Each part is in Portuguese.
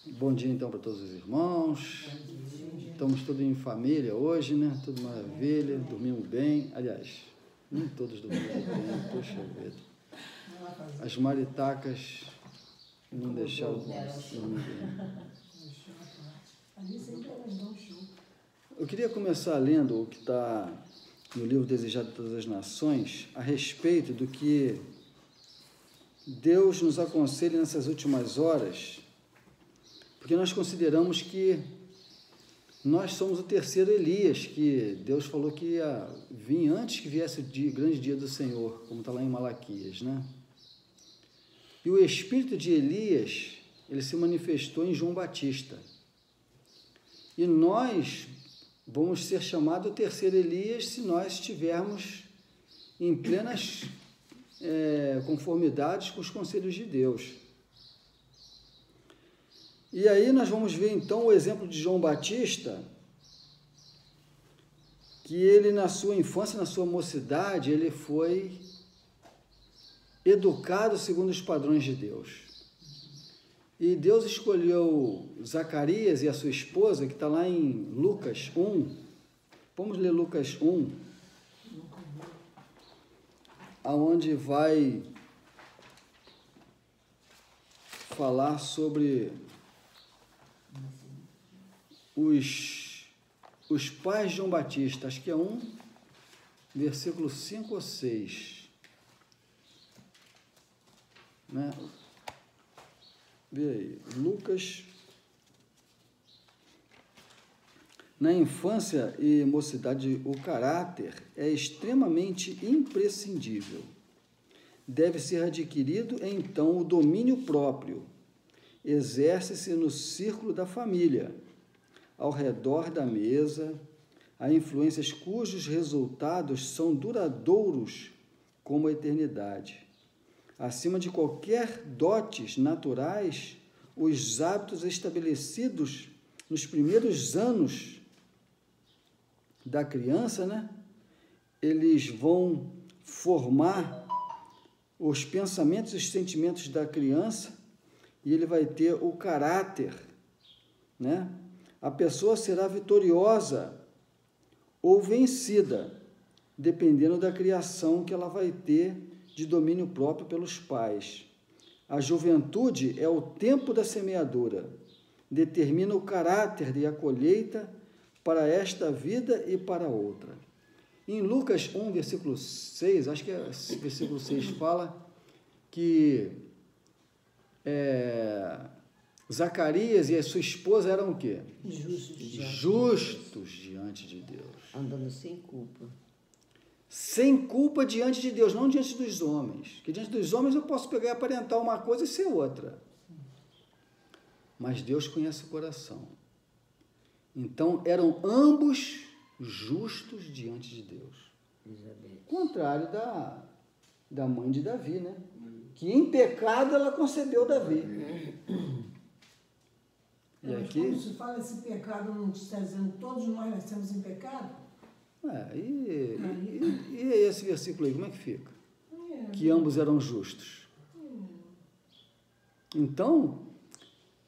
Bom dia então para todos os irmãos. Estamos todos em família hoje, né? Tudo maravilha, dormimos bem. Aliás, nem todos dormimos bem, poxa vida. As maritacas não deixaram dormir bem. Eu queria começar lendo o que está no livro Desejado de Todas as Nações, a respeito do que Deus nos aconselha nessas últimas horas, porque nós consideramos que nós somos o terceiro Elias, que Deus falou que ia vir antes que viesse o grande dia do Senhor, como está lá em Malaquias, né? E o espírito de Elias, ele se manifestou em João Batista. E nós vamos ser chamados o terceiro Elias se nós estivermos em plenas conformidades com os conselhos de Deus. E aí nós vamos ver então o exemplo de João Batista, que ele na sua infância, na sua mocidade, ele foi educado segundo os padrões de Deus. E Deus escolheu Zacarias e a sua esposa, que está lá em Lucas 1. Vamos ler Lucas 1, aonde vai falar sobre os pais de João Batista. Acho que é 1, versículo 5 ou 6. Né? Vê aí, Lucas. Na infância e mocidade, o caráter é extremamente imprescindível. Deve ser adquirido, então, o domínio próprio. Exerce-se no círculo da família, ao redor da mesa, há influências cujos resultados são duradouros como a eternidade. Acima de qualquer dotes naturais, os hábitos estabelecidos nos primeiros anos da criança, né? Eles vão formar os pensamentos e os sentimentos da criança e ele vai ter o caráter, né? A pessoa será vitoriosa ou vencida, dependendo da criação que ela vai ter de domínio próprio pelos pais. A juventude é o tempo da semeadura, determina o caráter e a colheita para esta vida e para outra. Em Lucas 1, versículo 6, acho que é versículo 6, fala que Zacarias e a sua esposa eram o quê? Justos diante de Deus. Andando sem culpa. Sem culpa diante de Deus, não diante dos homens. Porque diante dos homens eu posso pegar e aparentar uma coisa e ser outra. Mas Deus conhece o coração. Então, eram ambos justos diante de Deus. Isabel. Contrário da mãe de Davi, né? Que em pecado ela concebeu Davi. E aqui... Quando se fala esse pecado, não está dizendo que todos nós nascemos em pecado? E esse versículo aí, como é que fica? Que ambos eram justos. Então,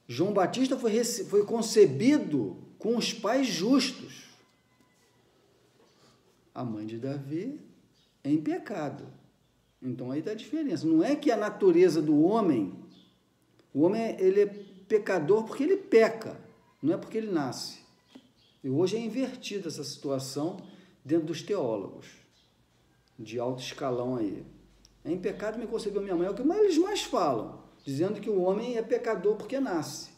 João Batista foi concebido com os pais justos. A mãe de Davi é em pecado. Então aí está a diferença. Não é que a natureza do homem, o homem ele é pecador porque ele peca, não é porque ele nasce. E hoje é invertida essa situação dentro dos teólogos, de alto escalão aí. É em pecado me concebeu minha mãe, é o que eles mais falam, dizendo que o homem é pecador porque nasce.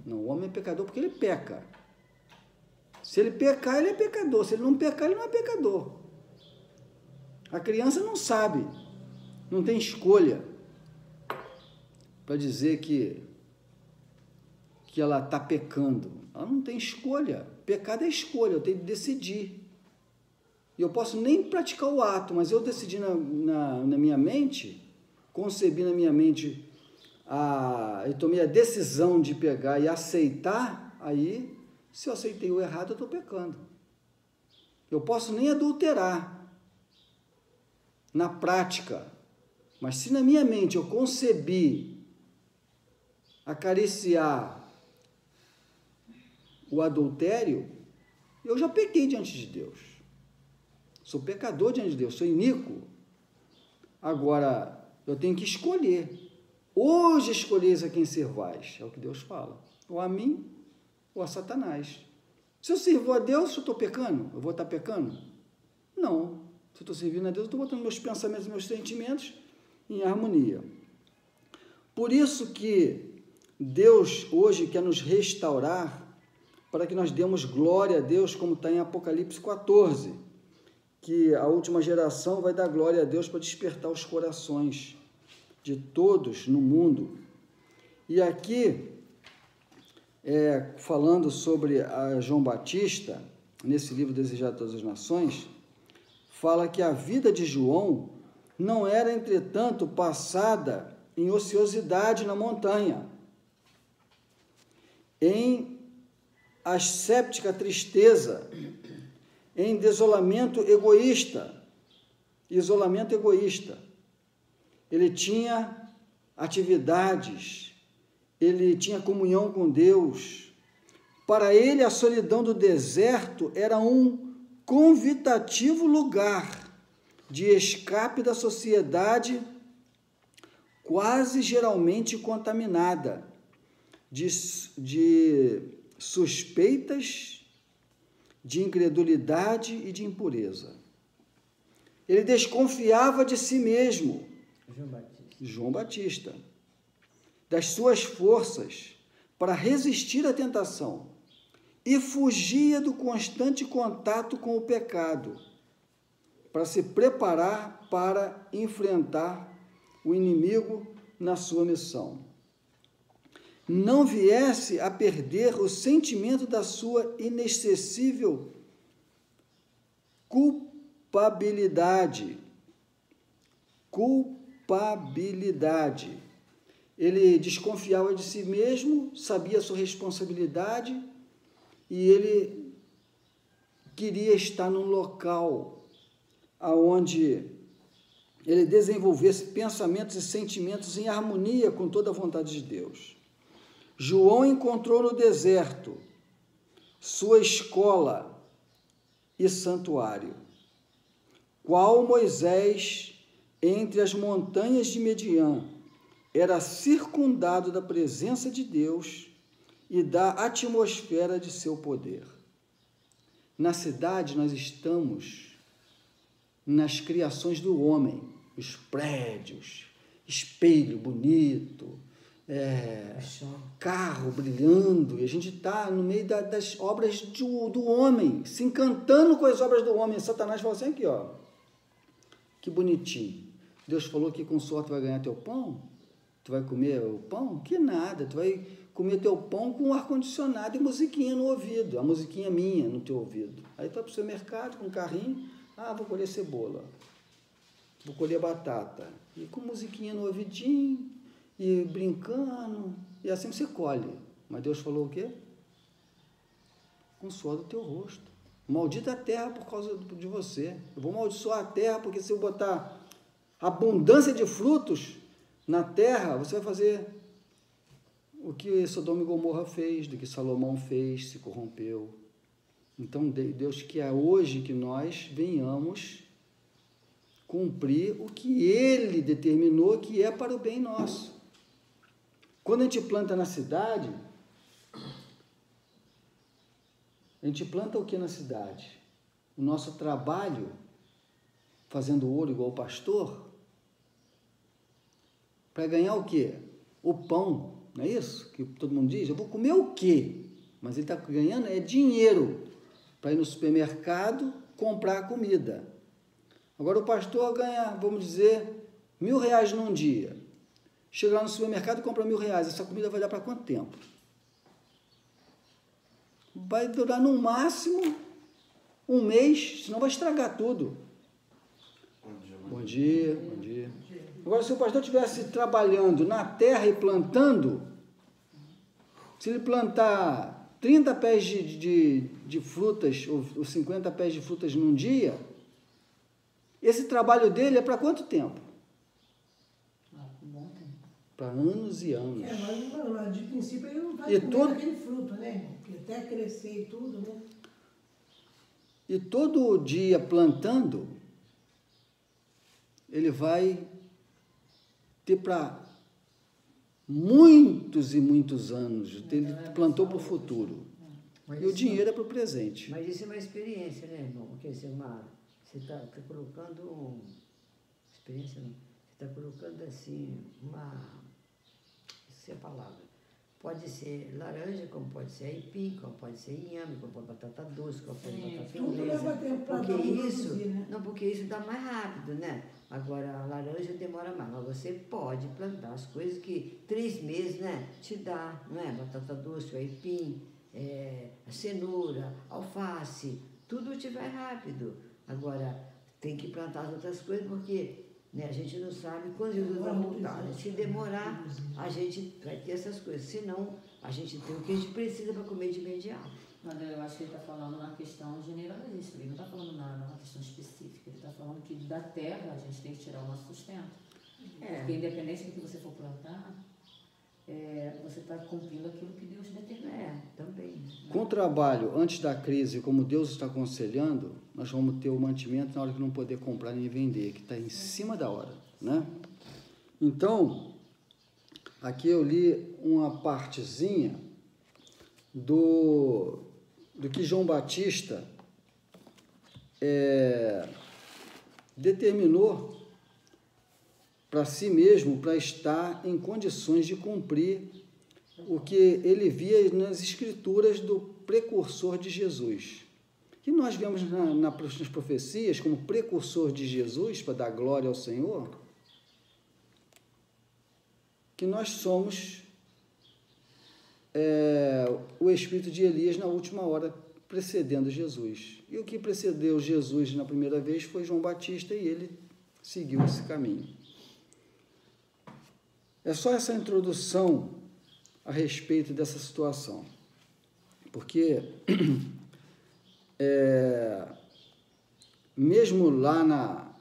Não, o homem é pecador porque ele peca. Se ele pecar, ele é pecador. Se ele não pecar, ele não é pecador. A criança não sabe, não tem escolha para dizer que ela está pecando. Ela não tem escolha. Pecado é escolha, eu tenho que decidir. E eu posso nem praticar o ato, mas eu decidi na minha mente, concebi na minha mente, eu tomei a decisão de pegar e aceitar, aí, se eu aceitei o errado, eu estou pecando. Eu posso nem adulterar na prática, mas se na minha mente eu concebi acariciar o adultério, eu já pequei diante de Deus. Sou pecador diante de Deus, sou iníquo. Agora, eu tenho que escolher. Hoje escolheis a quem servais, é o que Deus fala. Ou a mim, ou a Satanás. Se eu sirvo a Deus, eu estou pecando? Eu vou estar pecando? Não. Se eu estou servindo a Deus, eu estou botando meus pensamentos e meus sentimentos em harmonia. Por isso que Deus hoje quer nos restaurar para que nós demos glória a Deus, como está em Apocalipse 14, que a última geração vai dar glória a Deus para despertar os corações de todos no mundo. E aqui, falando sobre a João Batista, nesse livro Desejado de Todas as Nações, fala que a vida de João não era, entretanto, passada em ociosidade na montanha, em ascéptica tristeza, em isolamento egoísta. Ele tinha atividades, ele tinha comunhão com Deus. Para ele, a solidão do deserto era um convidativo lugar de escape da sociedade quase geralmente contaminada de suspeitas, de incredulidade e de impureza. Ele desconfiava de si mesmo, João Batista, das suas forças para resistir à tentação e fugia do constante contato com o pecado para se preparar para enfrentar o inimigo na sua missão. Não viesse a perder o sentimento da sua inacessível culpabilidade. Ele desconfiava de si mesmo, sabia a sua responsabilidade e ele queria estar num local onde ele desenvolvesse pensamentos e sentimentos em harmonia com toda a vontade de Deus. João encontrou no deserto sua escola e santuário, qual Moisés, entre as montanhas de Midian, era circundado da presença de Deus e da atmosfera de seu poder. Na cidade, nós estamos nas criações do homem, os prédios, espelho bonito, carro brilhando, e a gente está no meio das obras do homem, se encantando com as obras do homem. Satanás fala assim, aqui, ó, que bonitinho. Deus falou que com suor tu vai ganhar teu pão, tu vai comer o pão? Que nada, tu vai comer teu pão com ar-condicionado e musiquinha no ouvido, a musiquinha minha no teu ouvido. Aí tu vai para o supermercado com um carrinho, vou colher cebola, vou colher batata, e com musiquinha no ouvidinho, e brincando, e assim você colhe. Mas Deus falou o quê? Com o suor do teu rosto. Maldita a terra por causa de você. Eu vou amaldiçoar a terra, porque se eu botar abundância de frutos na terra, você vai fazer o que Sodoma e Gomorra fez, do que Salomão fez, se corrompeu. Então, Deus quer hoje que nós venhamos cumprir o que Ele determinou que é para o bem nosso. Quando a gente planta na cidade, a gente planta o que na cidade? O nosso trabalho, fazendo ouro igual o pastor, para ganhar o quê? O pão, não é isso? Que todo mundo diz, eu vou comer o quê? Mas ele está ganhando dinheiro para ir no supermercado comprar comida. Agora o pastor ganha, vamos dizer, R$1.000 num dia. Chega lá no supermercado e compra R$1.000. Essa comida vai dar para quanto tempo? Vai durar no máximo um mês, senão vai estragar tudo. Bom dia. Agora, se o pastor estivesse trabalhando na terra e plantando, se ele plantar 30 pés de frutas ou 50 pés de frutas num dia, esse trabalho dele é para quanto tempo? Um bom tempo. para anos e anos. Mas de princípio ele não vai E comer aquele fruto, né? Porque até crescer e tudo, né? E todo dia plantando, ele vai ter para muitos e muitos anos. Ele plantou para o futuro. Mas E o isso dinheiro é para o presente. Mas isso é uma experiência, né, irmão? Porque você está colocando. Experiência não. Você está colocando assim, essa é a palavra. Pode ser laranja, como pode ser aipim, como pode ser inhame, como pode batata doce, como pode batata Tudo inglesa. leva tempo para Porque isso, produzir, né? não, porque isso dá mais rápido, né? Agora, a laranja demora mais, mas você pode plantar as coisas que 3 meses, né, te dá, não é? Batata doce, o aipim, a cenoura, alface, tudo te vai rápido. Agora, tem que plantar as outras coisas porque, né, a gente não sabe quando Jesus vai voltar. Se demorar, a gente vai ter essas coisas. Senão, a gente tem o que a gente precisa para comer de imediato. Mas eu acho que ele está falando na questão generalista, ele não está falando na questão específica, ele está falando que da terra a gente tem que tirar o nosso sustento. Porque independente do que você for plantar, você está cumprindo aquilo que Deus determinou. Também. Com o trabalho antes da crise, como Deus está aconselhando, nós vamos ter o mantimento na hora que não poder comprar nem vender, que está em cima da hora, né? Então, aqui eu li uma partezinha do que João Batista determinou para si mesmo, para estar em condições de cumprir o que ele via nas escrituras do precursor de Jesus. Que nós vemos nas profecias como precursor de Jesus, para dar glória ao Senhor, que nós somos o espírito de Elias na última hora, precedendo Jesus. E o que precedeu Jesus na primeira vez foi João Batista, e ele seguiu esse caminho. É só essa introdução a respeito dessa situação, porque mesmo lá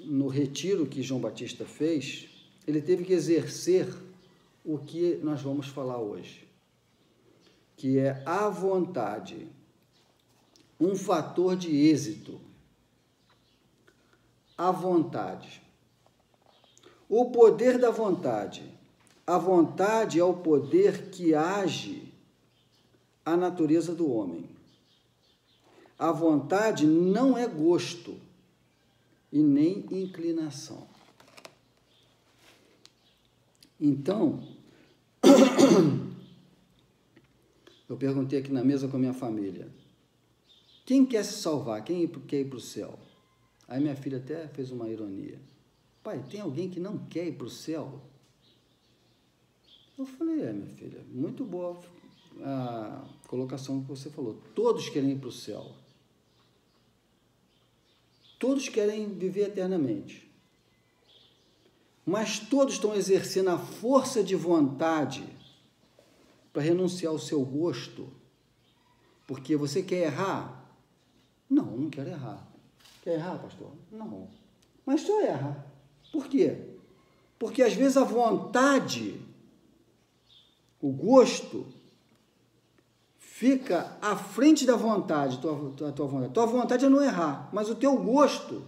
no retiro que João Batista fez, ele teve que exercer o que nós vamos falar hoje, que é a vontade, um fator de êxito. A vontade. O poder da vontade. A vontade é o poder que age a natureza do homem. A vontade não é gosto e nem inclinação. Então, eu perguntei aqui na mesa com a minha família, quem quer se salvar? Quem quer ir para o céu? Aí minha filha até fez uma ironia. Pai, tem alguém que não quer ir para o céu? Eu falei, minha filha, muito boa a colocação que você falou. Todos querem ir para o céu. Todos querem viver eternamente. Mas todos estão exercendo a força de vontade para renunciar ao seu gosto. Porque você quer errar? Não, não quero errar. Quer errar, pastor? Não. Mas só erra. Por quê? Porque às vezes a vontade, o gosto, fica à frente da vontade, tua vontade. Tua vontade é não errar, mas o teu gosto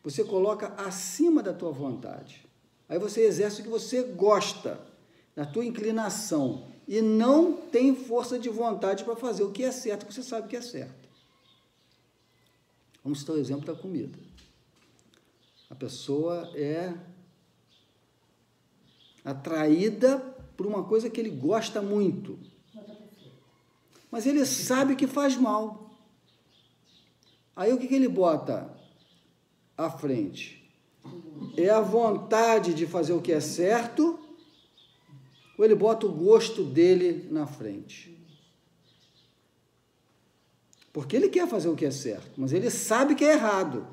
você coloca acima da tua vontade. Aí você exerce o que você gosta, da tua inclinação, e não tem força de vontade para fazer o que é certo, que você sabe que é certo. Vamos citar o exemplo da comida. A pessoa é atraída por uma coisa que ele gosta muito, mas ele sabe que faz mal. Aí o que ele bota à frente? É a vontade de fazer o que é certo, ou ele bota o gosto dele na frente? Porque ele quer fazer o que é certo, mas ele sabe que é errado.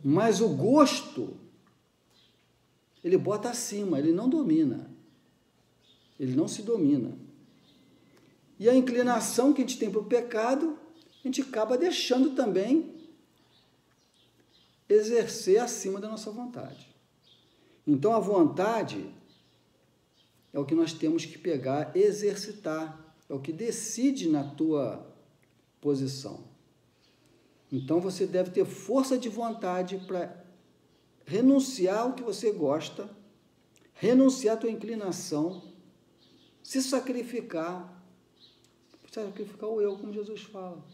Mas o gosto, ele bota acima, ele não domina. Ele não se domina. E a inclinação que a gente tem para o pecado, a gente acaba deixando também exercer acima da nossa vontade. Então, a vontade é o que nós temos que pegar, exercitar, é o que decide na tua posição. Então, você deve ter força de vontade para renunciar ao que você gosta, renunciar à tua inclinação, se sacrificar o eu, como Jesus fala.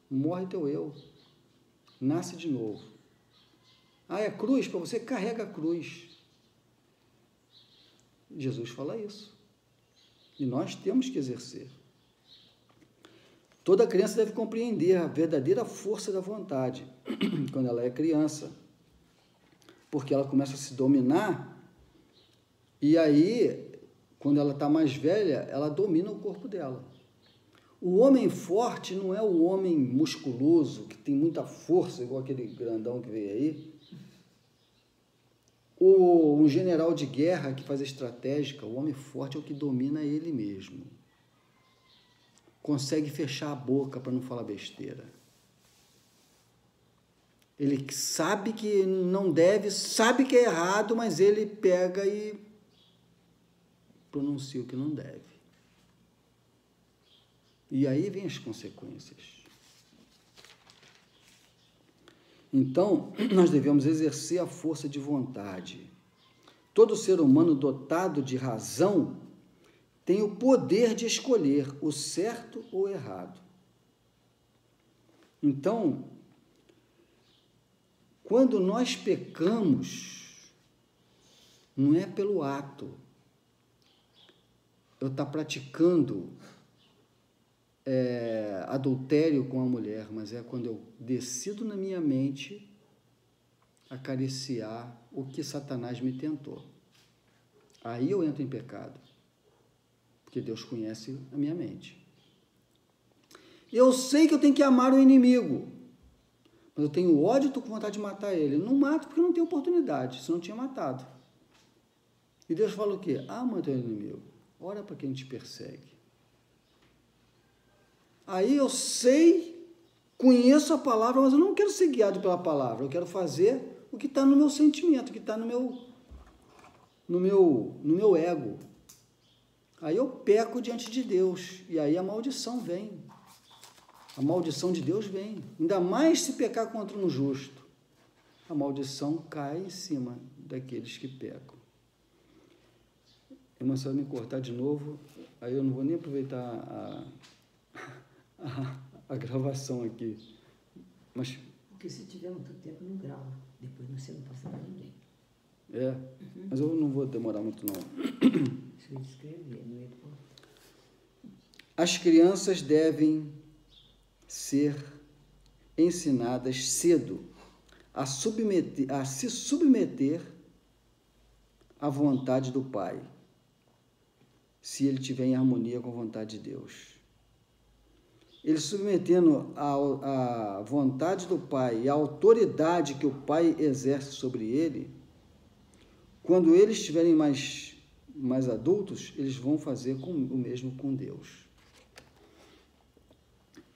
Morre teu eu, nasce de novo. É cruz, para você carrega a cruz. Jesus fala isso. E nós temos que exercer. Toda criança deve compreender a verdadeira força da vontade quando ela é criança, porque ela começa a se dominar e aí, quando ela está mais velha, ela domina o corpo dela. O homem forte não é o homem musculoso, que tem muita força, igual aquele grandão que veio aí. Ou um general de guerra que faz a estratégica. O homem forte é o que domina ele mesmo. Consegue fechar a boca para não falar besteira. Ele sabe que não deve, sabe que é errado, mas ele pega e pronuncia o que não deve. E aí vem as consequências. Então, nós devemos exercer a força de vontade. Todo ser humano dotado de razão tem o poder de escolher o certo ou o errado. Então, quando nós pecamos, não é pelo ato. Eu estou praticando adultério com a mulher, mas é quando eu decido na minha mente acariciar o que Satanás me tentou. Aí eu entro em pecado, porque Deus conhece a minha mente. Eu sei que eu tenho que amar o inimigo, mas eu tenho ódio e estou com vontade de matar ele. Eu não mato porque eu não tenho oportunidade, senão eu tinha matado. E Deus fala o quê? Ama o teu inimigo, ora para quem te persegue. Aí eu sei, conheço a palavra, mas eu não quero ser guiado pela palavra, eu quero fazer o que está no meu sentimento, o que está no meu ego. Aí eu peco diante de Deus, e aí a maldição vem. A maldição de Deus vem. Ainda mais se pecar contra um justo. A maldição cai em cima daqueles que pecam. Irmã, você vai me cortar de novo, aí eu não vou nem aproveitar a gravação aqui. Mas... Porque se tiver muito tempo, não grava. Depois você não passa para ninguém. Mas eu não vou demorar muito, não. Deixa eu escrever, não é? As crianças devem ser ensinadas cedo a se submeter à vontade do Pai, se ele estiver em harmonia com a vontade de Deus. Ele submetendo à vontade do Pai e à autoridade que o Pai exerce sobre ele, quando eles estiverem mais adultos, eles vão fazer o mesmo com Deus.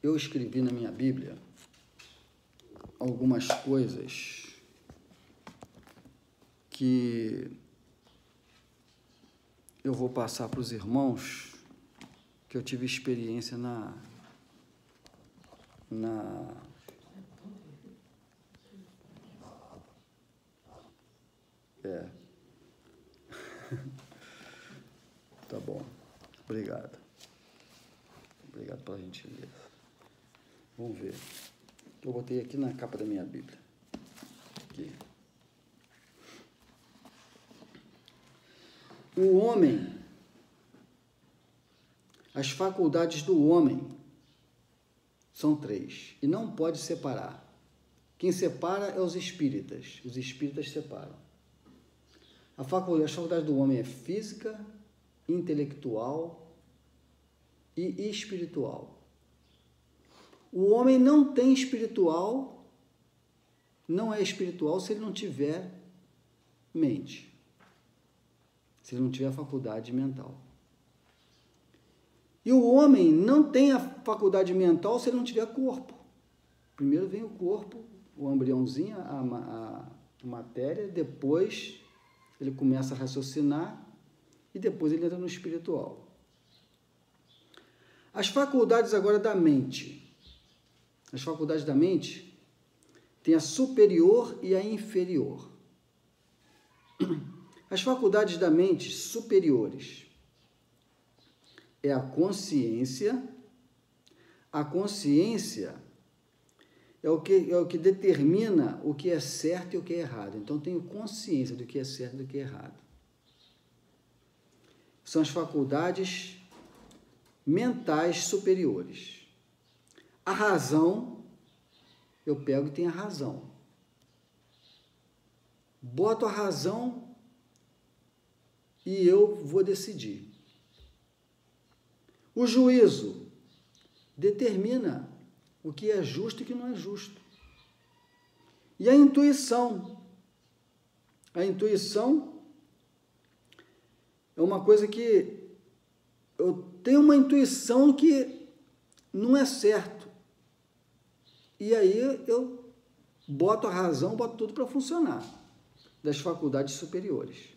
Eu escrevi na minha Bíblia algumas coisas que eu vou passar para os irmãos, que eu tive experiência Tá bom. Obrigado. Obrigado pela gentileza. Vamos ver. Eu botei aqui na capa da minha Bíblia. Aqui. O homem, as faculdades do homem são 3 e não pode separar. Quem separa é os espíritas. Os espíritas separam. As faculdades do homem é física, intelectual e espiritual. O homem não tem espiritual, não é espiritual se ele não tiver mente, se ele não tiver faculdade mental. E o homem não tem a faculdade mental se ele não tiver corpo. Primeiro vem o corpo, o embriãozinho, a matéria, depois ele começa a raciocinar e depois ele entra no espiritual. As faculdades agora da mente. As faculdades da mente têm a superior e a inferior. As faculdades da mente superiores é a consciência. A consciência é o que determina o que é certo e o que é errado. Então, tenho consciência do que é certo e do que é errado. São as faculdades mentais superiores. A razão, eu pego e tenho a razão. Boto a razão e eu vou decidir. O juízo determina o que é justo e o que não é justo. E a intuição? A intuição é uma coisa que eu tenho uma intuição que não é certo. E aí eu boto a razão, boto tudo para funcionar, das faculdades superiores.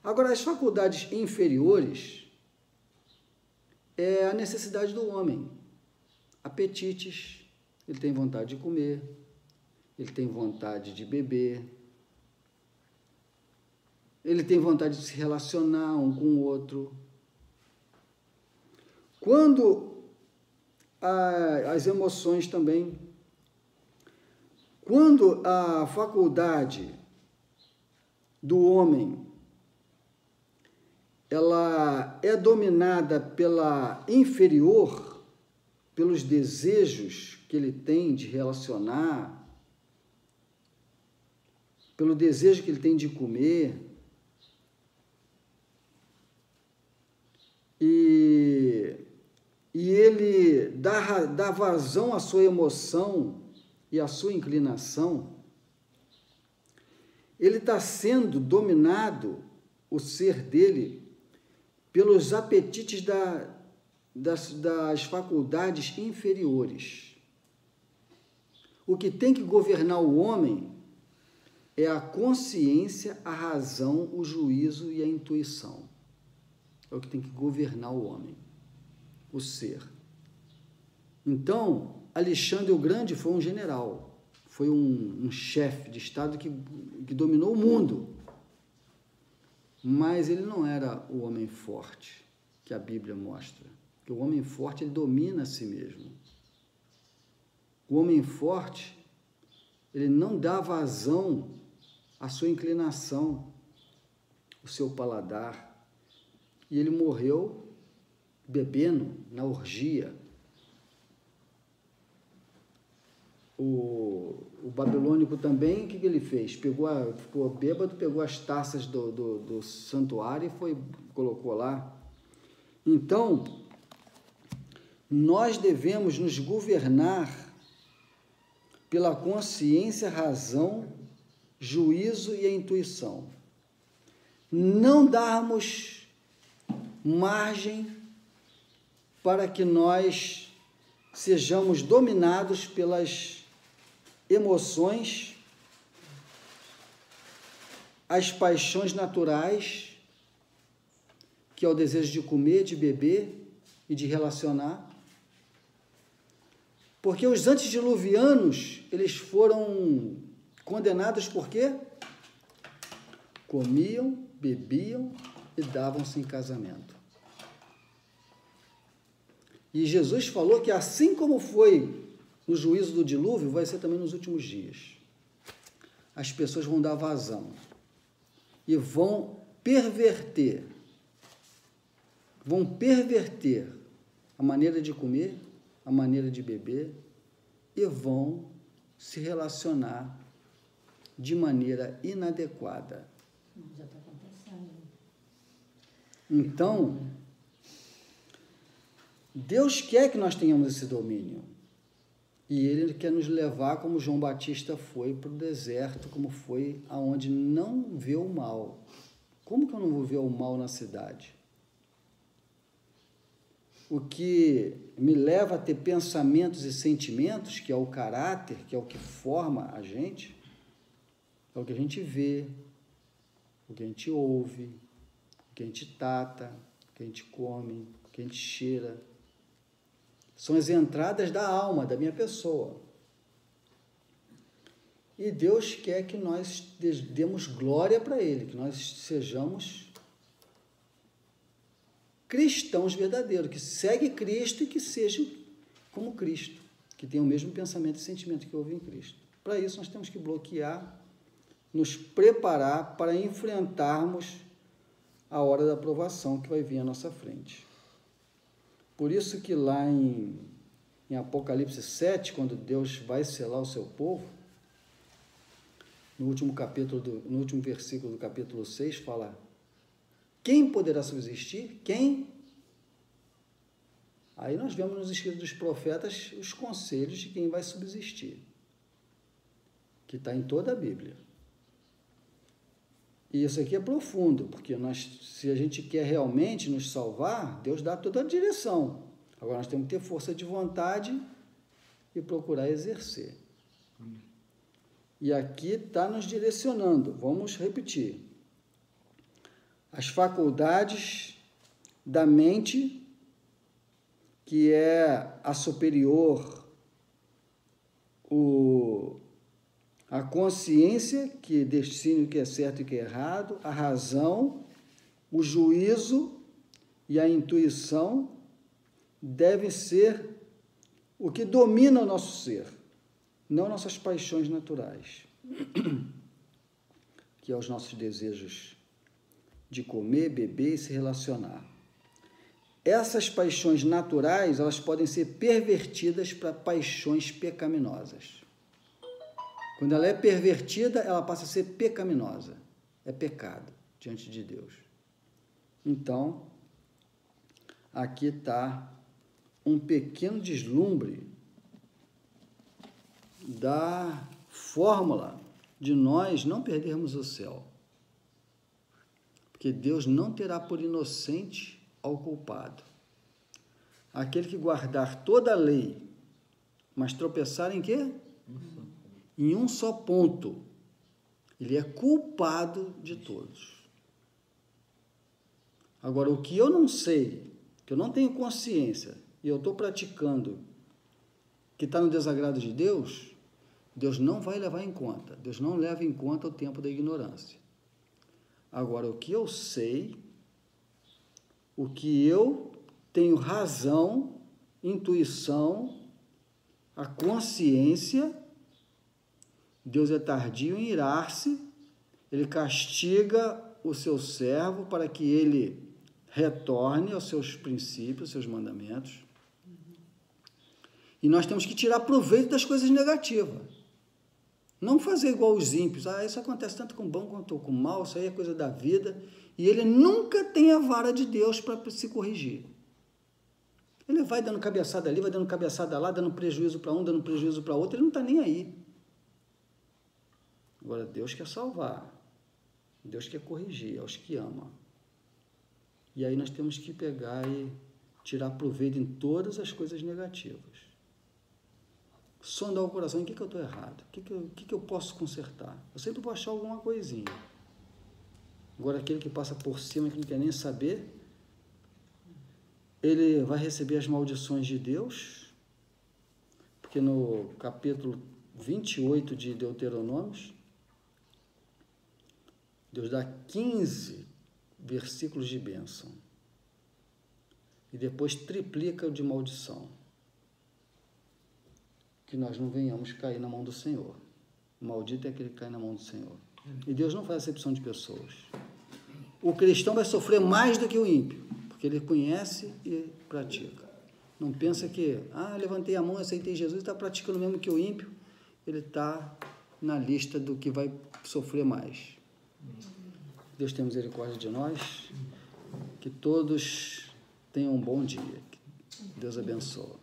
Agora, as faculdades inferiores é a necessidade do homem. Apetites, ele tem vontade de comer, ele tem vontade de beber, ele tem vontade de se relacionar um com o outro. Quando as emoções também, quando a faculdade do homem ela é dominada pela inferior, pelos desejos que ele tem de relacionar, pelo desejo que ele tem de comer, e ele dá vazão à sua emoção e à sua inclinação, ele está sendo dominado, o ser dele, pelos apetites das faculdades inferiores. O que tem que governar o homem é a consciência, a razão, o juízo e a intuição. É o que tem que governar o homem, o ser. Então, Alexandre o Grande foi um general, foi um chefe de Estado que dominou o mundo. Mas ele não era o homem forte que a Bíblia mostra. Porque o homem forte, ele domina a si mesmo. O homem forte, ele não dá vazão à sua inclinação, o seu paladar. E ele morreu bebendo na orgia. O babilônico também, o que ele fez? Ficou bêbado, pegou as taças do santuário e colocou lá. Então, nós devemos nos governar pela consciência, razão, juízo e a intuição. Não darmos margem para que nós sejamos dominados pelas emoções, as paixões naturais, que é o desejo de comer, de beber e de relacionar. Porque os antediluvianos, eles foram condenados por quê? Comiam, bebiam e davam-se em casamento. E Jesus falou que assim como foi no juízo do dilúvio, vai ser também nos últimos dias. As pessoas vão dar vazão e vão perverter a maneira de comer, a maneira de beber e vão se relacionar de maneira inadequada. Já está acontecendo. Então, Deus quer que nós tenhamos esse domínio. E Ele quer nos levar, como João Batista foi, para o deserto, como foi, aonde não vê o mal. Como que eu não vou ver o mal na cidade? O que me leva a ter pensamentos e sentimentos, que é o caráter, que é o que forma a gente, é o que a gente vê, o que a gente ouve, o que a gente tata, o que a gente come, o que a gente cheira. São as entradas da alma, da minha pessoa. E Deus quer que nós demos glória para Ele, que nós sejamos cristãos verdadeiros, que segue Cristo e que seja como Cristo, que tenha o mesmo pensamento e sentimento que houve em Cristo. Para isso, nós temos que bloquear, nos preparar para enfrentarmos a hora da aprovação que vai vir à nossa frente. Por isso que lá em Apocalipse 7, quando Deus vai selar o seu povo, no último versículo do capítulo 6, fala: quem poderá subsistir? Quem? Aí nós vemos nos escritos dos profetas os conselhos de quem vai subsistir, que está em toda a Bíblia. E isso aqui é profundo, porque se a gente quer realmente nos salvar, Deus dá toda a direção. Agora nós temos que ter força de vontade e procurar exercer. E aqui está nos direcionando. Vamos repetir. As faculdades da mente, que é a superior, a consciência, que define o que é certo e o que é errado, a razão, o juízo e a intuição devem ser o que domina o nosso ser, não nossas paixões naturais, que é os nossos desejos de comer, beber e se relacionar. Essas paixões naturais, elas podem ser pervertidas para paixões pecaminosas. Quando ela é pervertida, ela passa a ser pecaminosa. É pecado diante de Deus. Então, aqui está um pequeno deslumbre da fórmula de nós não perdermos o céu. Porque Deus não terá por inocente ao culpado. Aquele que guardar toda a lei, mas tropeçar em quê? Em um só ponto, ele é culpado de todos. Agora, o que eu não sei, que eu não tenho consciência, e eu estou praticando, que está no desagrado de Deus, Deus não vai levar em conta. Deus não leva em conta o tempo da ignorância. Agora, o que eu sei, o que eu tenho razão, intuição, a consciência, Deus é tardio em irar-se, ele castiga o seu servo para que ele retorne aos seus princípios, aos seus mandamentos. E nós temos que tirar proveito das coisas negativas. Não fazer igual os ímpios. Isso acontece tanto com o bom quanto com o mal, isso aí é coisa da vida. E ele nunca tem a vara de Deus para se corrigir. Ele vai dando cabeçada ali, vai dando cabeçada lá, dando prejuízo para um, dando prejuízo para outro, ele não está nem aí. Agora, Deus quer salvar. Deus quer corrigir aos que ama. E aí nós temos que pegar e tirar proveito em todas as coisas negativas. Sondar o coração, em que eu estou errado? O que eu posso consertar? Eu sempre vou achar alguma coisinha. Agora, aquele que passa por cima, que não quer nem saber, ele vai receber as maldições de Deus, porque no capítulo 28 de Deuteronômio, Deus dá 15 versículos de bênção e depois triplica o de maldição. Que nós não venhamos cair na mão do Senhor. O maldito é aquele que cai na mão do Senhor. E Deus não faz acepção de pessoas. O cristão vai sofrer mais do que o ímpio, porque ele conhece e pratica. Não pensa que, levantei a mão, aceitei Jesus e está praticando o mesmo que o ímpio, ele está na lista do que vai sofrer mais. Deus tenha misericórdia de nós, que todos tenham um bom dia. Deus abençoe.